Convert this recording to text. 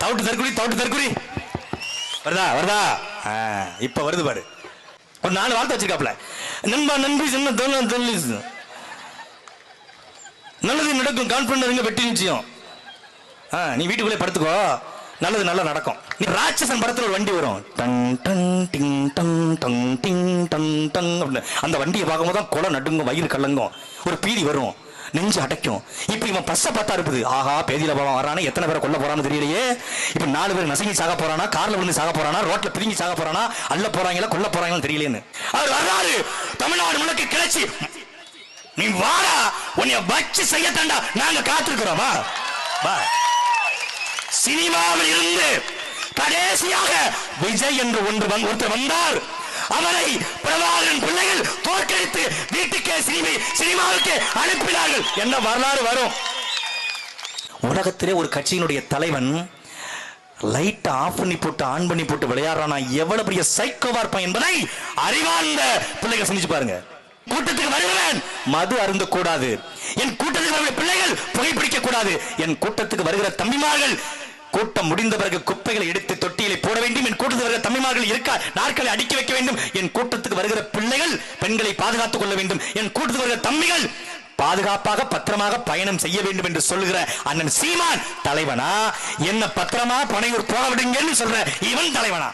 தவிட்டு தற்குறி தவிட்டு தற்குறி வருதா வருதா? இப்ப வருது பாரு. ஒரு 4 வார்த்தை வச்சிருக்காப்ல. நண்பா நன்றி சொன்ன நல்லது நடக்கும், கான்பிடன்ட் இருங்க, வெற்றி நிச்சயம். நீ வீட்டுக்குள்ளே படுத்துக்கோ, நல்லது நல்லா நடக்கும். நீ ராட்சசன் படத்துல ஒரு வண்டி வரும், டன் டன் டிங் டன் டன் டிங் டன் டன் அப்படின்னு. அந்த வண்டியை பார்க்கும்போது தான் கொலை நடுங்கும், வயிறு கலங்கும், ஒரு பீதி வரும், நெஞ்சு அடைக்கும். இப்ப இவன் பஸ்ஸை பார்த்தா இருக்குது, ஆஹா பேதியில போவான் வரானா, எத்தனை பேரை கொல்ல போறான்னு தெரியலையே. இப்ப 4 பேர் நசுங்கி சாக போறானா, கார்ல விழுந்து சாக போறானா, ரோட்ல பிரிங்கி சாக போறானா, அள்ள போறாங்களா கொல்ல போறாங்கன்னு தெரியலேன்னு அவர் வர்றாரு. தமிழ்நாடு முழுக்க கிளச்சி, நீ வாடா, உன்னை வச்சு செய்யத்தாண்டா நாங்க காத்திருக்கிறோம், வா. சினிமாவில் இருந்து கடைசியாக விஜய் என்று ஒருத்தர் வந்தார். அவரை பிரபாகரன் பிள்ளைகள் தோற்கடித்து வீட்டுக்கே சினிமாவுக்கு அனுப்பினார்கள். என்ன வரலாறு வரும்? உலகத்திலே ஒரு கட்சியினுடைய தலைவன் லைட் ஆஃப் பண்ணி போட்டு ஆன் பண்ணி போட்டு விளையாடுறானா எவ்வளவு பெரிய சைக்கோவா இருப்பான் என்பதை அறிவார்ந்த பிள்ளைகள் சிந்திச்சு பாருங்க. கூட்டத்துக்கு வருகிறேன், மது அருந்த கூடாது. என் கூட்டத்துக்கு வருகிற பிள்ளைகள் புகைப்பிடிக்க கூடாது. என் கூட்டத்துக்கு வருகிற தம்பிமார்கள் கூட்டம் முடிந்த பிறகு குப்பைகளை எடுத்து தொட்டியிலே போட வேண்டும். என் கூட்டத்துக்கு வருகிற தம்பிமார்கள் இருக்க நாட்களை அடுக்கி வைக்க வேண்டும். என் கூட்டத்துக்கு வருகிற பிள்ளைகள் பெண்களை பாதுகாத்துக் கொள்ள வேண்டும். என் கூட்டத்துக்கு வருகிற தம்பிகள் பாதுகாப்பாக பத்திரமாக பயணம் செய்ய வேண்டும் என்று சொல்லுகிற அண்ணன் சீமான் தலைவனா? என்ன பத்திரமா பனையூர் போக விடுங்கன்னு சொல்ற இவன் தலைவனா?